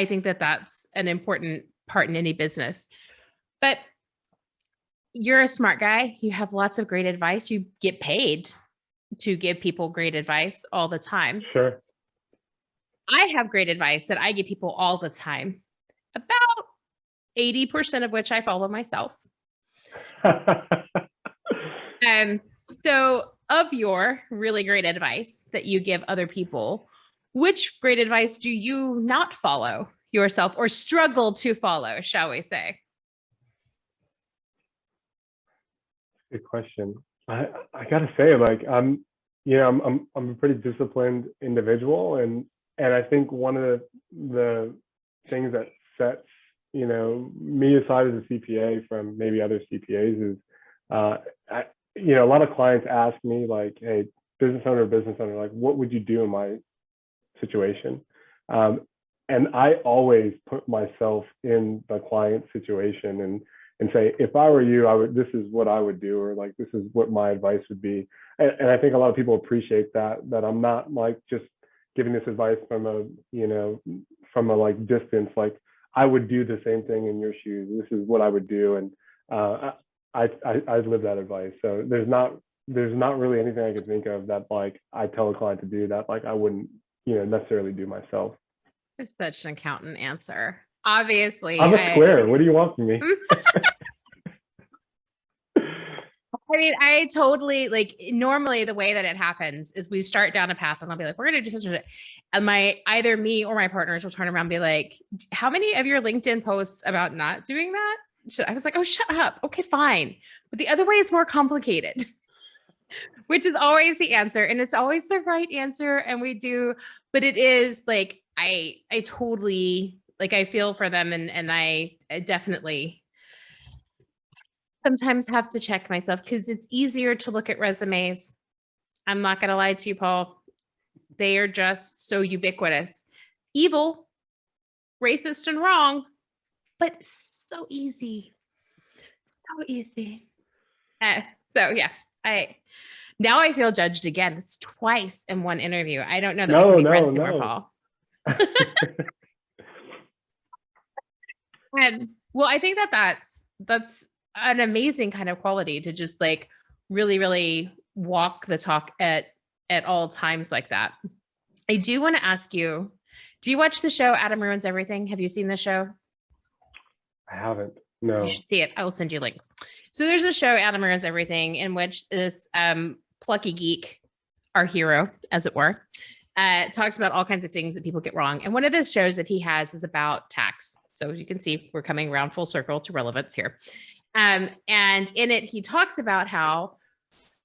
think that that's an important part in any business. But you're a smart guy. You have lots of great advice. You get paid to give people great advice all the time. Sure. I have great advice that I give people all the time, about 80% of which I follow myself. So of your really great advice that you give other people, which great advice do you not follow yourself, or struggle to follow, shall we say? Good question. I gotta say, like, I'm a pretty disciplined individual, and I think one of the things that sets me aside as a CPA from maybe other CPAs is, a lot of clients ask me like, hey, business owner, like, what would you do in my situation? And I always put myself in the client's situation and say, if I were you, this is what I would do, or like, this is what my advice would be. And I think a lot of people appreciate that I'm not like just giving this advice from a like distance, like I would do the same thing in your shoes. This is what I would do. And I live that advice. So there's not really anything I could think of that like I tell a client to do that like I wouldn't necessarily do myself. It's such an accountant answer. Obviously, I'm a square. What do you want from me? I mean, I totally normally the way that it happens is we start down a path and I'll be like, we're going to do this. And either me or my partners will turn around and be like, how many of your LinkedIn posts about not doing that? I was like, oh, shut up. Okay, fine. But the other way is more complicated, which is always the answer. And it's always the right answer. And we do, but it is like, I totally I feel for them. And I definitely sometimes have to check myself because it's easier to look at resumes. I'm not going to lie to you, Paul. They are just so ubiquitous, evil, racist, and wrong, but so easy. So easy. So yeah, now I feel judged again. It's twice in one interview. I don't know that we can be friends anymore, Paul. Well, I think that's an amazing kind of quality to just really, really walk the talk at all times like that. I do want to ask you, do you watch the show Adam Ruins Everything? Have you seen the show? I haven't. No. You should see it. I will send you links. So there's a show, Adam Ruins Everything, in which this plucky geek, our hero, as it were, talks about all kinds of things that people get wrong. And one of the shows that he has is about tax. So you can see we're coming around full circle to relevance here. And in it, he talks about how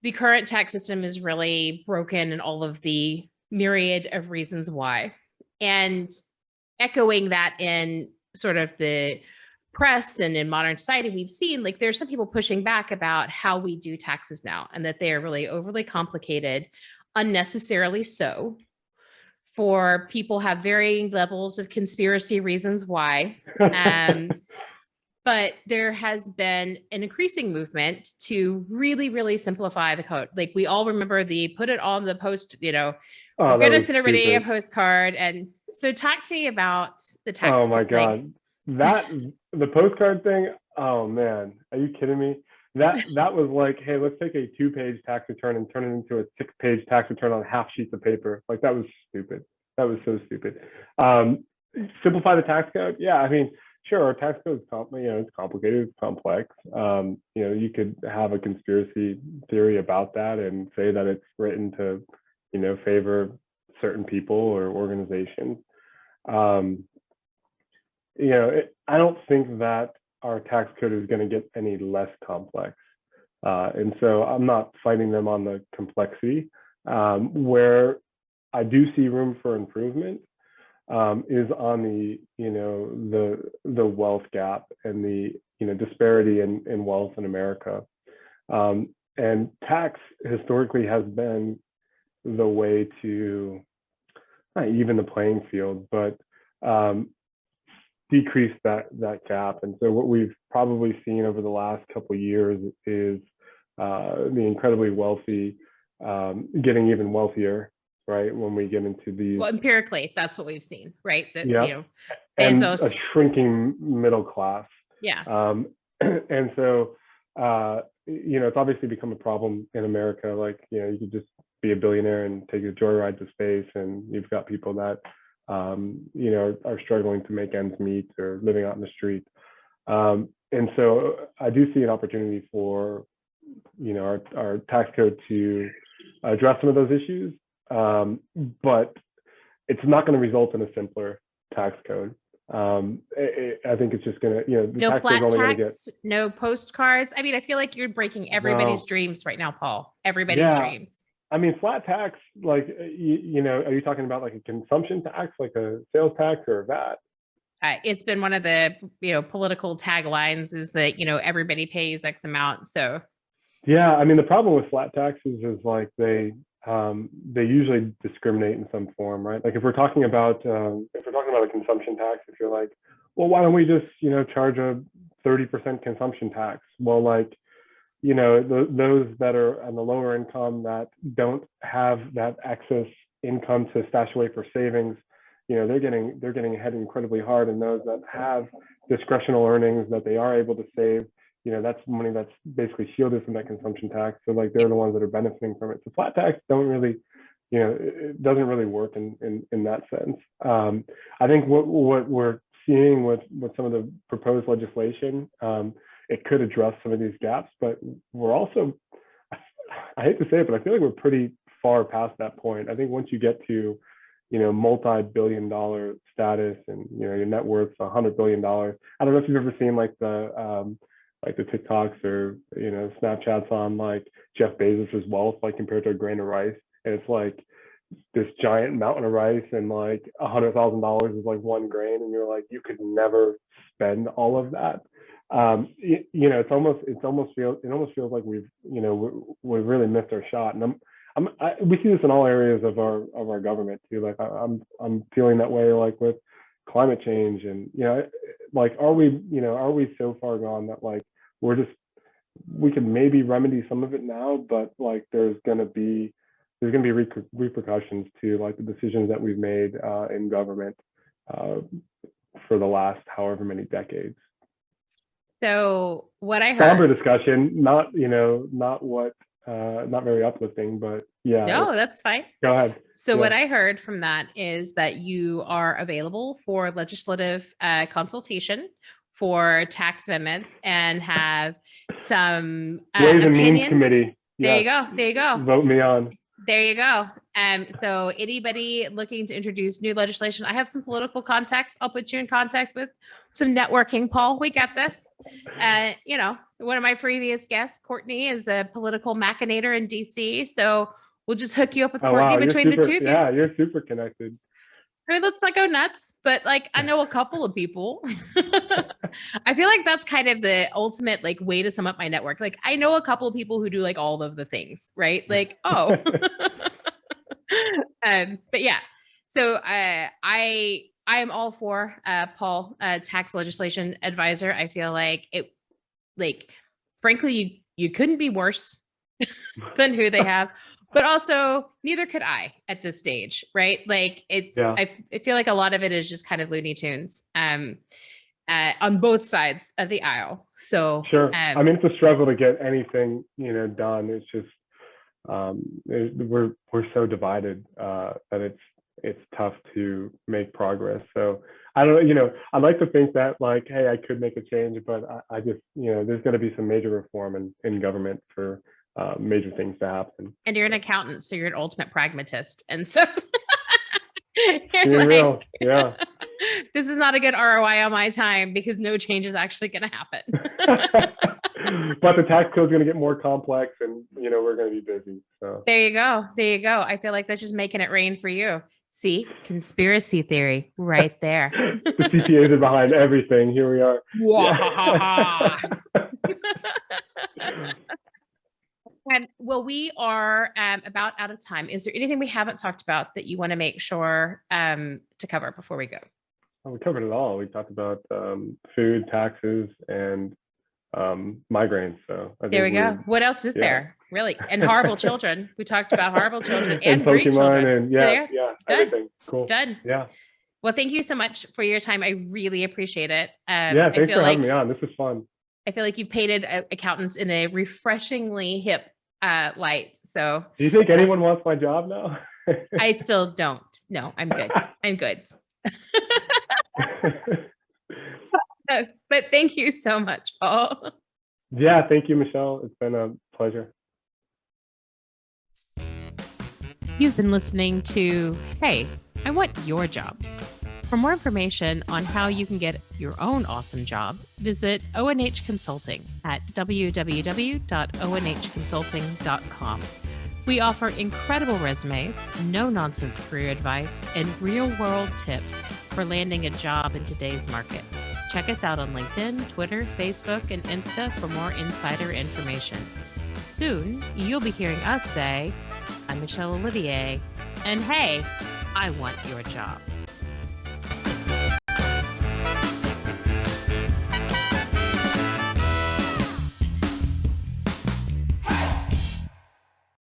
the current tax system is really broken and all of the myriad of reasons why. And echoing that in sort of the press and in modern society, we've seen there's some people pushing back about how we do taxes now and that they are really overly complicated, unnecessarily so. For people have varying levels of conspiracy reasons why. But there has been an increasing movement to really, really simplify the code. We all remember the put it on the post, we're going to send everybody a postcard. And so talk to me about the tax. Oh my God. The postcard thing. Oh man. Are you kidding me? That was like, hey, let's take a 2-page tax return and turn it into a 6-page tax return on half sheets of paper. That was stupid. That was so stupid. Simplify the tax code. Yeah. I mean, sure, our tax code is it's complicated, it's complex. You could have a conspiracy theory about that and say that it's written to, favor certain people or organizations. I don't think that our tax code is going to get any less complex. And so I'm not fighting them on the complexity. Where I do see room for improvement is on the wealth gap and the disparity in wealth in America. And tax historically has been the way to not even the playing field, but decrease that gap. And so what we've probably seen over the last couple of years is the incredibly wealthy getting even wealthier, right? When we get into these, well, empirically, that's what we've seen, right? That Bezos, and a shrinking middle class. Yeah. And so it's obviously become a problem in America. You could just be a billionaire and take a joyride to space, and you've got people that are struggling to make ends meet or living out in the street. And so I do see an opportunity for our tax code to address some of those issues, but it's not going to result in a simpler tax code. I think it's just going to, no flat tax, no postcards. I mean, I feel like you're breaking everybody's dreams right now, Paul. Everybody's dreams. I mean, flat tax, are you talking about a consumption tax, like a sales tax or a VAT? It's been one of the, political taglines is that, everybody pays X amount. So. Yeah. I mean, the problem with flat taxes is they usually discriminate in some form, right? If we're talking about a consumption tax, if you're like, well, why don't we just, charge a 30% consumption tax? Well, those that are on the lower income that don't have that excess income to stash away for savings, they're getting hit incredibly hard. And those that have discretional earnings that they are able to save, that's money that's basically shielded from that consumption tax. So they're the ones that are benefiting from it. So flat tax don't really it doesn't really work in that sense. I think what we're seeing with some of the proposed legislation, it could address some of these gaps, but we're also, I hate to say it, but I feel like we're pretty far past that point. I think once you get to, multi-billion-dollar status and, your net worth's $100 billion. I don't know if you've ever seen like the TikToks or, Snapchats on like Jeff Bezos's wealth, like compared to a grain of rice. And it's like this giant mountain of rice and like $100,000 is like one grain. And you're like, you could never spend all of that. It almost feels like we've really missed our shot. And we see this in all areas of our government too. Like I'm feeling that way, like with climate change, and like are we so far gone that like we can maybe remedy some of it now, but like there's gonna be repercussions to like the decisions that we've made in government for the last however many decades. So what I heard, somber discussion, not very uplifting, but yeah. No, that's fine. Go ahead. So what I heard from that is that you are available for legislative consultation for tax amendments and have some Ways and Means Committee. There you go. There you go. Vote me on. There you go. So anybody looking to introduce new legislation, I have some political contacts. I'll put you in contact with some networking, Paul. We got this. One of my previous guests, Courtney, is a political machinator in DC. So we'll just hook you up with Courtney between the two of you. Yeah, you're super connected. I mean, let's not go nuts, but like, I know a couple of people. I feel like that's kind of the ultimate like way to sum up my network. Like I know a couple of people who do like all of the things, right? Like, oh, but yeah. So I am all for Paul, tax legislation advisor. I feel like frankly, you couldn't be worse than who they have. But also, neither could I at this stage, right? Like I feel like a lot of it is just kind of Looney Tunes on both sides of the aisle. So sure. I mean, it's a struggle to get anything, done. It's just we're so divided that it's tough to make progress. So I don't, I'd like to think that like, hey, I could make a change, but I just, there's going to be some major reform in government for major things to happen. And you're an accountant, so you're an ultimate pragmatist. And so you're real. Yeah. This is not a good ROI on my time because no change is actually going to happen. But the tax code is going to get more complex and, we're going to be busy. So there you go. There you go. I feel like that's just making it rain for you. See, conspiracy theory right there. The CPAs are behind everything. Here we are. Yeah. Well, we are about out of time. Is there anything we haven't talked about that you want to make sure to cover before we go? Well, we covered it all. We talked about food, taxes, and migraines. So there we go. What else is there? Really? And horrible children. We talked about horrible children and great Pokemon children. And Done. Everything. Cool. Done. Yeah. Well, thank you so much for your time. I really appreciate it. Thanks for having me on. This was fun. I feel like you've painted accountants in a refreshingly hip light. So do you think anyone wants my job now? I still don't. No, I'm good. I'm good. But thank you so much, Paul. Yeah, thank you, Michelle. It's been a pleasure. You've been listening to Hey, I Want Your Job. For more information on how you can get your own awesome job, visit ONH Consulting at www.onhconsulting.com. We offer incredible resumes, no-nonsense career advice, and real-world tips for landing a job in today's market. Check us out on LinkedIn, Twitter, Facebook, and Insta for more insider information. Soon, you'll be hearing us say, I'm Michelle Olivier, and hey, I want your job.